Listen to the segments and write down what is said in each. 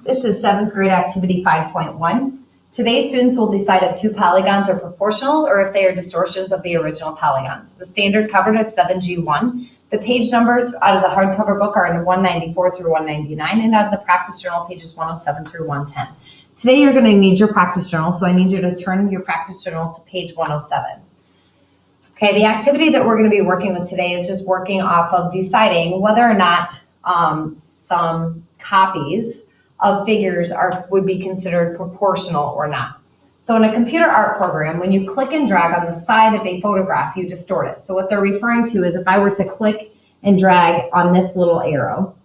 This is 7th grade activity 5.1. Today, students will decide if two polygons are proportional or if they are distortions of the original polygons. The standard covered is 7G1. The page numbers out of the hardcover book are in 194 through 199, and out of the practice journal, pages 107 through 110. Today, you're going to need your practice journal, so I need you to turn your practice journal to page 107. Okay, the activity that we're going to be working with today is just working off of deciding whether or not some copies of figures would be considered proportional or not. So in a computer art program, when you click and drag on the side of a photograph, you distort it. So what they're referring to is if I were to click and drag on this little arrow,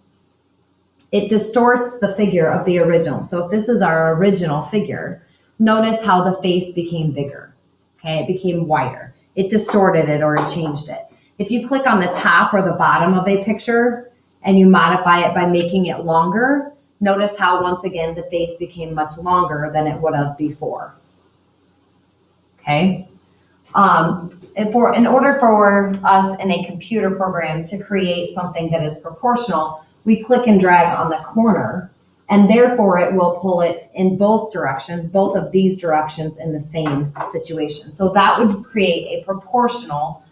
it distorts the figure of the original. So if this is our original figure, notice how the face became bigger. Okay, it became wider. It distorted it or it changed it. If you click on the top or the bottom of a picture and you modify it by making it longer, notice how once again the face became much longer than it would have before. Okay. In order for us in a computer program to create something that is proportional, we click and drag on the corner, and therefore it will pull it in both directions, both of these directions in the same situation. So that would create a proportional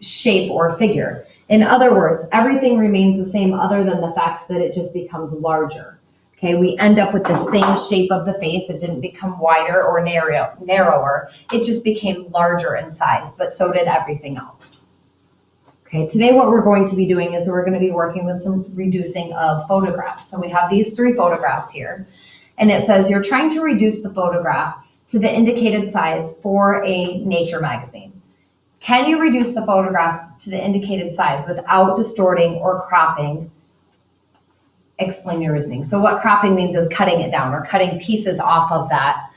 shape or figure. In other words, everything remains the same other than the fact that it just becomes larger. Okay, we end up with the same shape of the face. It didn't become wider or narrower. It just became larger in size, but so did everything else. Okay, today what we're going to be doing is we're going to be working with some reducing of photographs. So we have these 3 photographs here, and it says you're trying to reduce the photograph to the indicated size for a nature magazine. Can you reduce the photograph to the indicated size without distorting or cropping? Explain your reasoning. So what cropping means is cutting it down or cutting pieces off of that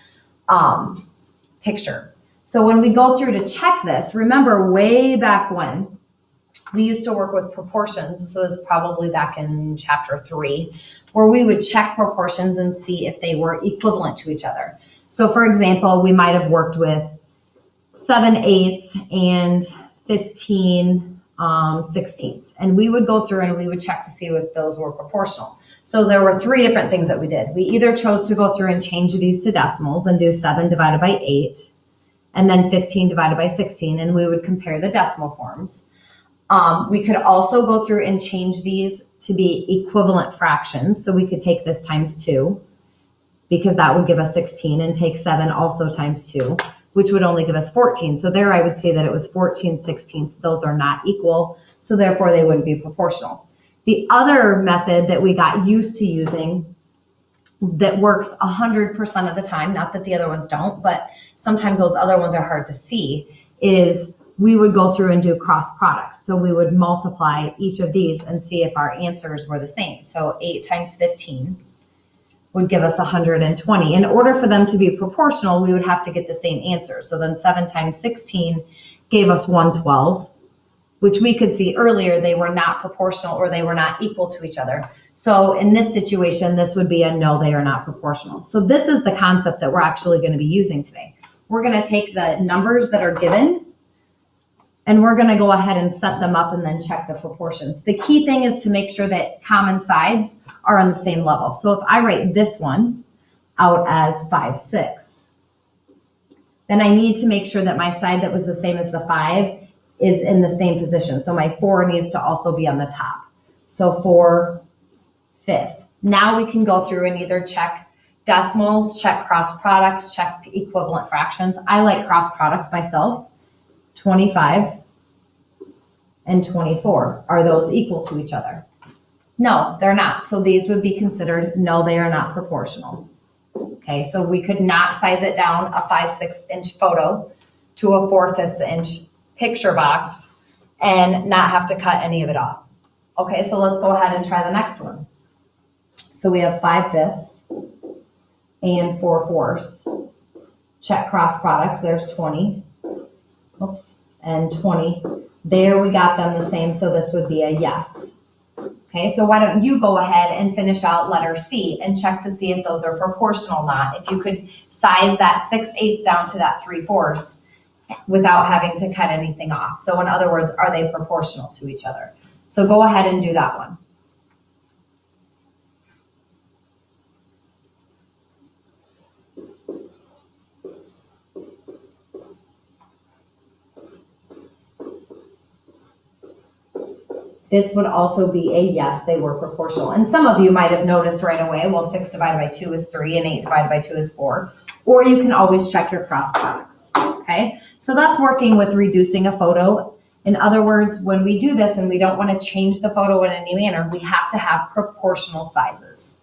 picture. So when we go through to check this, remember way back when, we used to work with proportions. This was probably back in chapter 3, where we would check proportions and see if they were equivalent to each other. So for example, we might have worked with 7/8 and 15 16ths. And we would go through and we would check to see if those were proportional. So there were 3 different things that we did. We either chose to go through and change these to decimals and do 7 divided by 8, and then 15 divided by 16, and we would compare the decimal forms. We could also go through and change these to be equivalent fractions. So we could take this times 2, because that would give us 16, and take 7 also times 2, which would only give us 14. So there I would say that it was 14/16. Those are not equal, so therefore they wouldn't be proportional. The other method that we got used to using that works 100% of the time, not that the other ones don't, but sometimes those other ones are hard to see, is we would go through and do cross products. So we would multiply each of these and see if our answers were the same. So 8 times 15 would give us 120. In order for them to be proportional, we would have to get the same answer. So then 7 times 16 gave us 112, which we could see earlier they were not proportional or they were not equal to each other. So in this situation, this would be a no, they are not proportional. So this is the concept that we're actually going to be using today. We're going to take the numbers that are given and we're going to go ahead and set them up and then check the proportions. The key thing is to make sure that common sides are on the same level. So if I write this one out as 5/6, then I need to make sure that my side that was the same as the 5 is in the same position. So my 4 needs to also be on the top. So 4/5. Now we can go through and either check decimals, check cross products, check equivalent fractions. I like cross products myself. 25 and 24. Are those equal to each other? No, they're not. So these would be considered, no, they are not proportional. Okay, so we could not size it down a 5/6 inch photo to a 4/5 inch picture box and not have to cut any of it off. Okay, so let's go ahead and try the next one. So we have 5/5 and 4/4. Check cross products, there's 20. Oops, and 20. There we got them the same, so this would be a yes. Okay, so why don't you go ahead and finish out letter C and check to see if those are proportional or not. If you could size that 6/8 down to that 3/4 without having to cut anything off. So in other words, are they proportional to each other? So go ahead and do that one. This would also be a yes, they were proportional. And some of you might have noticed right away, well, 6 divided by 2 is 3 and 8 divided by 2 is 4. Or you can always check your cross products, okay? So that's working with reducing a photo. In other words, when we do this and we don't want to change the photo in any manner, we have to have proportional sizes.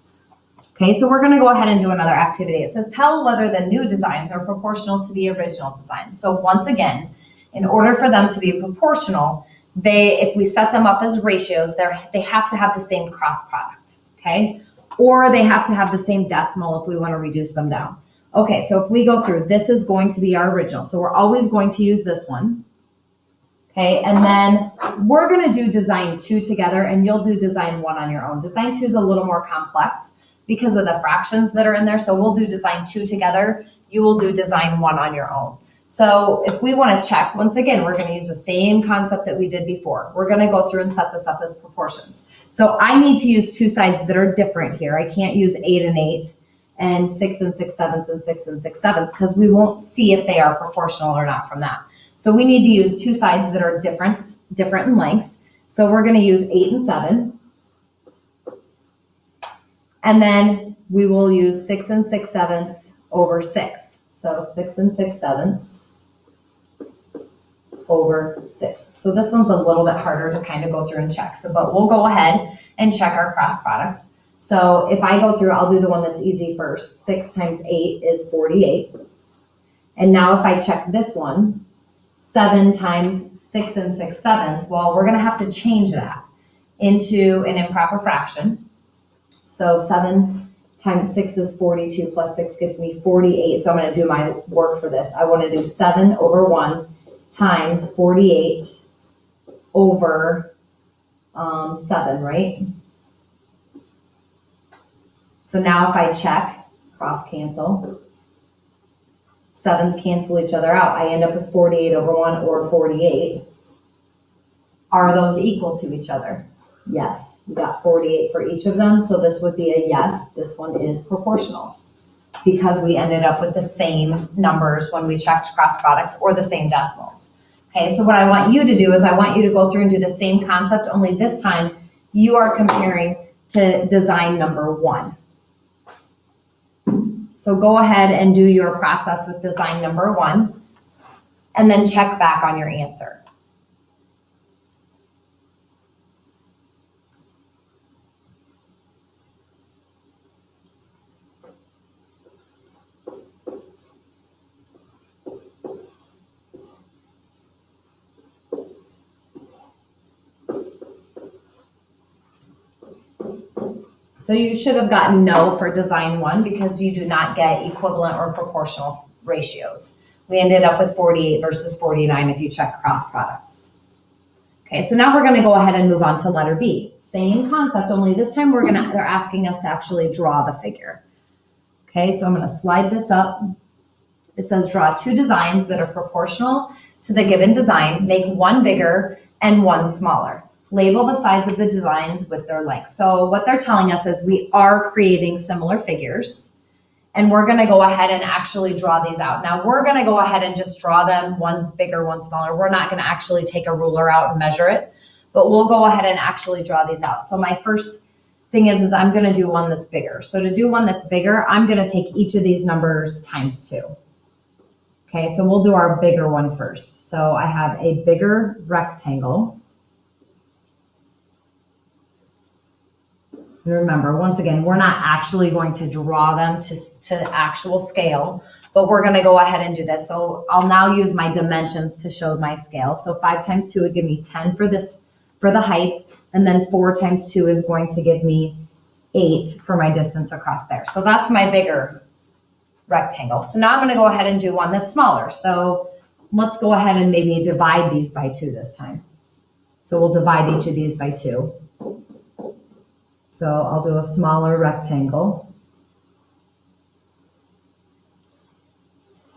Okay, so we're going to go ahead and do another activity. It says, tell whether the new designs are proportional to the original designs. So once again, in order for them to be proportional, if we set them up as ratios, they have to have the same cross product, okay? Or they have to have the same decimal if we want to reduce them down. Okay, so if we go through, this is going to be our original. So we're always going to use this one. Okay, and then we're going to do design 2 together, and you'll do design 1 on your own. Design 2 is a little more complex because of the fractions that are in there. So we'll do design 2 together. You will do design 1 on your own. So if we want to check, once again, we're going to use the same concept that we did before. We're going to go through and set this up as proportions. So I need to use 2 sides that are different here. I can't use 8 and 8 and 6 and 6/7 and 6 and 6/7 because we won't see if they are proportional or not from that. So we need to use 2 sides that are different in lengths. So we're going to use 8 and 7. And then we will use 6 and 6/7 over 6. So 6 and 6/7 over 6. So this one's a little bit harder to kind of go through and check. But we'll go ahead and check our cross products. So if I go through, I'll do the one that's easy first. 6 times 8 is 48. And now if I check this one, 7 times 6 and 6/7, well, we're going to have to change that into an improper fraction. So 7 times 6 is 42 plus 6 gives me 48. So I'm going to do my work for this. I want to do 7 over 1 times 48 over 7, right? So now if I check, cross cancel, 7s cancel each other out. I end up with 48 over 1 or 48. Are those equal to each other? Yes, we got 48 for each of them. So this would be a yes. This one is proportional because we ended up with the same numbers when we checked cross products or the same decimals. Okay, so what I want you to do is I want you to go through and do the same concept, only this time you are comparing to design number 1. So go ahead and do your process with design number 1 and then check back on your answer. So you should have gotten no for design 1 because you do not get equivalent or proportional ratios. We ended up with 48 versus 49 if you check cross products. Okay, so now we're going to go ahead and move on to letter B. Same concept, only this time they're asking us to actually draw the figure. Okay, so I'm going to slide this up. It says draw 2 designs that are proportional to the given design. Make one bigger and one smaller. Label the sides of the designs with their length. So what they're telling us is we are creating similar figures and we're going to go ahead and actually draw these out. Now we're going to go ahead and just draw them. One's bigger, one's smaller. We're not going to actually take a ruler out and measure it, but we'll go ahead and actually draw these out. So my first thing is I'm going to do one that's bigger. So to do one that's bigger, I'm going to take each of these numbers times 2. Okay, so we'll do our bigger one first. So I have a bigger rectangle. Remember, once again, we're not actually going to draw them to actual scale, but we're going to go ahead and do this. So I'll now use my dimensions to show my scale. So 5 times 2 would give me 10 for the height, and then 4 times 2 is going to give me 8 for my distance across there. So that's my bigger rectangle. So now I'm going to go ahead and do one that's smaller. So let's go ahead and maybe divide these by 2 this time. So we'll divide each of these by 2. So I'll do a smaller rectangle.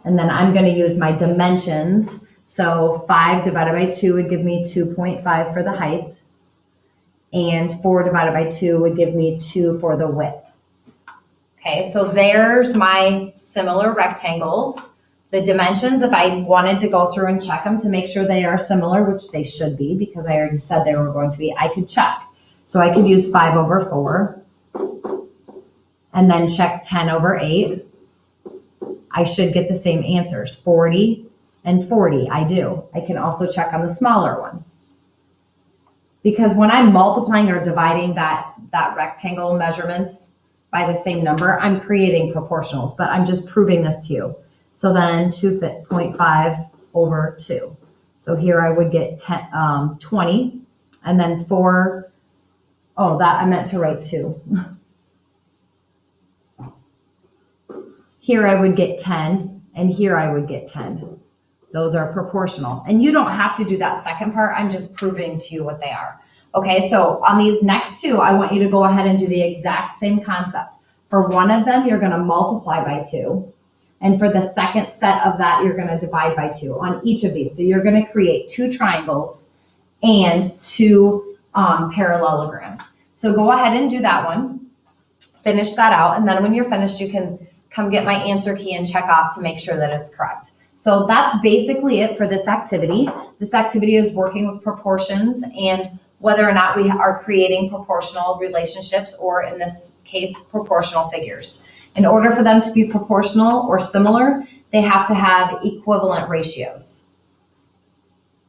And then I'm going to use my dimensions. So 5 divided by 2 would give me 2.5 for the height. And 4 divided by 2 would give me 2 for the width. Okay, so there's my similar rectangles The dimensions, if I wanted to go through and check them to make sure they are similar, which they should be because I already said they were going to be, I could check. So I could use 5/4 and then check 10/8. I should get the same answers, 40 and 40. I do. I can also check on the smaller one. Because when I'm multiplying or dividing that rectangle measurements by the same number, I'm creating proportionals, but I'm just proving this to you. So then 2.5/2. So here I would get 20, and then 4. Oh, that I meant to write 2. Here I would get 10, and here I would get 10. Those are proportional. And you don't have to do that second part. I'm just proving to you what they are. Okay, so on these next two, I want you to go ahead and do the exact same concept. For one of them, you're going to multiply by 2. And for the second set of that, you're going to divide by 2 on each of these. So you're going to create 2 triangles and 2 parallelograms. So go ahead and do that one. Finish that out. And then when you're finished, you can come get my answer key and check off to make sure that it's correct. So that's basically it for this activity. This activity is working with proportions and whether or not we are creating proportional relationships, or in this case, proportional figures. In order for them to be proportional or similar, they have to have equivalent ratios.